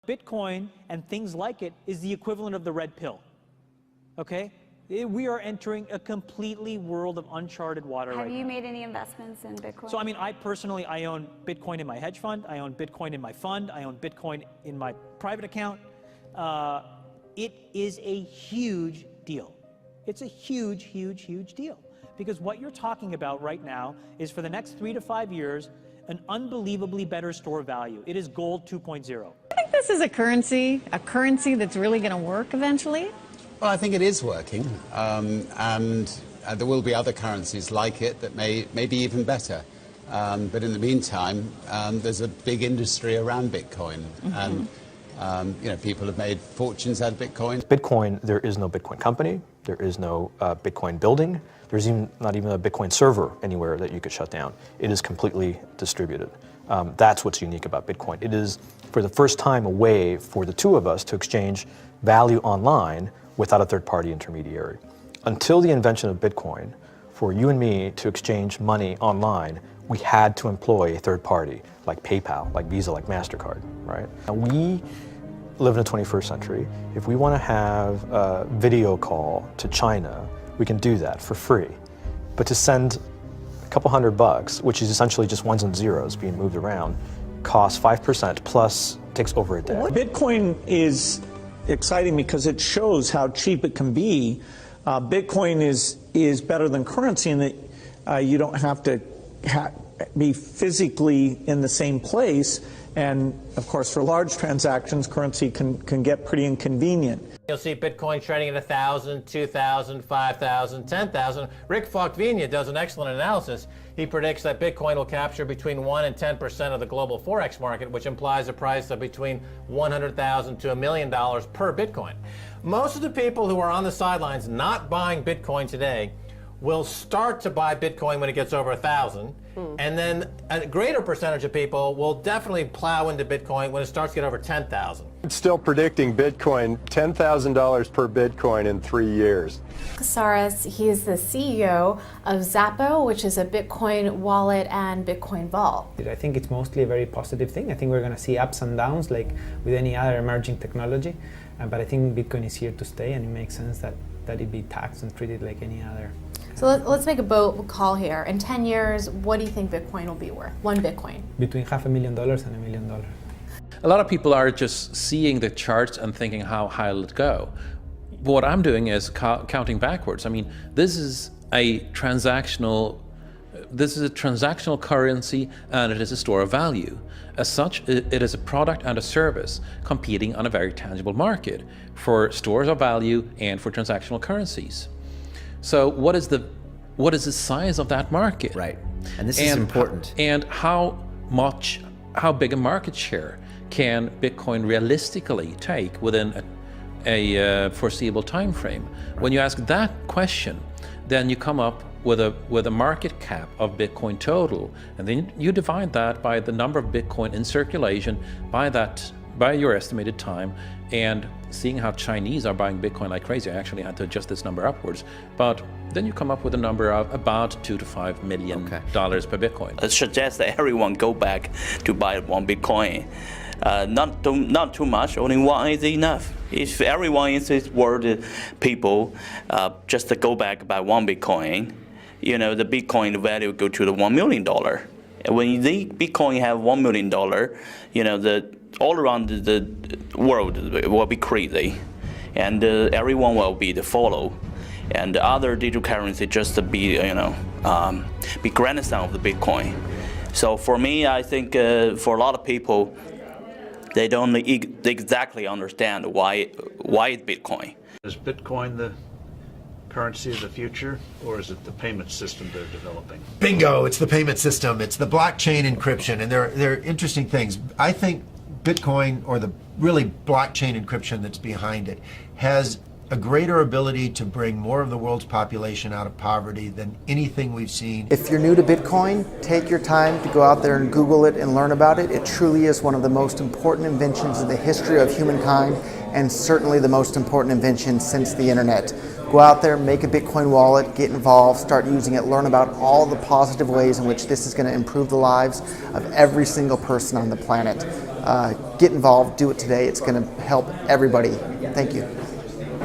Bitcoin and things like it is the equivalent of the red pill, okay? We are entering a completely world of uncharted water right now. Have you made any investments in Bitcoin? So, I mean, I own Bitcoin in my hedge fund, I own Bitcoin in my fund, I own Bitcoin in my private account. It is a huge deal. It's a huge, huge, huge deal. Because what you're talking about right now is for the next 3 to 5 years, an unbelievably better store of value. It is gold 2.0. I think this is a currency that's really going to work eventually. Well, I think it is working, and there will be other currencies like it that may be even better. But in the meantime, there's a big industry around Bitcoin, and people have made fortunes out of Bitcoin. Bitcoin, there is no Bitcoin company, there is no Bitcoin building, there's not even a Bitcoin server anywhere that you could shut down. It is completely distributed. That's what's unique about Bitcoin. It is, for the first time, a way for the two of us to exchange value online without a third-party intermediary. Until the invention of Bitcoin, for you and me to exchange money online, we had to employ a third party, like PayPal, like Visa, like MasterCard, right? Now we live in the 21st century. If we want to have a video call to China, we can do that for free. But to send a couple $100, which is essentially just ones and zeros being moved around, costs 5% plus takes over a day. Bitcoin is exciting because it shows how cheap it can be. Bitcoin is better than currency in that you don't have to be physically in the same place. And of course, for large transactions, currency can get pretty inconvenient. You'll see Bitcoin trading at 1,000, 2,000, 5,000, 10,000. Rick Falkvinia does an excellent analysis. He predicts that Bitcoin will capture between 1 and 10% of the global Forex market, which implies a price of between $100,000 to $1 million per Bitcoin. Most of the people who are on the sidelines not buying Bitcoin today will start to buy Bitcoin when it gets over 1,000, and then a greater percentage of people will definitely plow into Bitcoin when it starts to get over 10,000. It's still predicting Bitcoin, $10,000 per Bitcoin in 3 years. Casares, he is the CEO of Zappo, which is a Bitcoin wallet and Bitcoin vault. I think it's mostly a very positive thing. I think we're going to see ups and downs like with any other emerging technology, but I think Bitcoin is here to stay, and it makes sense that it be taxed and treated like any other. So let's make a bold call here. In 10 years, what do you think Bitcoin will be worth? One Bitcoin? Between $500,000 and $1 million. A lot of people are just seeing the charts and thinking, how high will it go? What I'm doing is counting backwards. I mean, this is a transactional currency, and it is a store of value. As such, it is a product and a service competing on a very tangible market for stores of value and for transactional currencies. So what is the size of that market? Right, and this is important. And how big a market share can Bitcoin realistically take within a foreseeable time frame? Right. When you ask that question, then you come up with a market cap of Bitcoin total, and then you divide that by the number of Bitcoin in circulation by your estimated time, and seeing how Chinese are buying Bitcoin like crazy. I actually had to adjust this number upwards, but then you come up with a number of about $2 to $5 million per Bitcoin. I suggest that everyone go back to buy one Bitcoin. Not too much, only one is enough. If everyone in this world, people, just to go back buy one Bitcoin, the Bitcoin value go to the $1 million. And when the Bitcoin have $1 million, all around the world will be crazy, and everyone will be the follow, and the other digital currency just to be grandson of the Bitcoin. So for me, I think for a lot of people, they don't exactly understand why it's Bitcoin. Is Bitcoin the currency of the future, or is it the payment system they're developing? Bingo! It's the payment system. It's the blockchain encryption, and they're interesting things. I think Bitcoin, or the really blockchain encryption that's behind it, has a greater ability to bring more of the world's population out of poverty than anything we've seen. If you're new to Bitcoin, take your time to go out there and Google it and learn about it. It truly is one of the most important inventions in the history of humankind, and certainly the most important invention since the internet. Go out there, make a Bitcoin wallet, get involved, start using it, learn about all the positive ways in which this is going to improve the lives of every single person on the planet. get involved, do it today. It's going to help everybody. Thank you.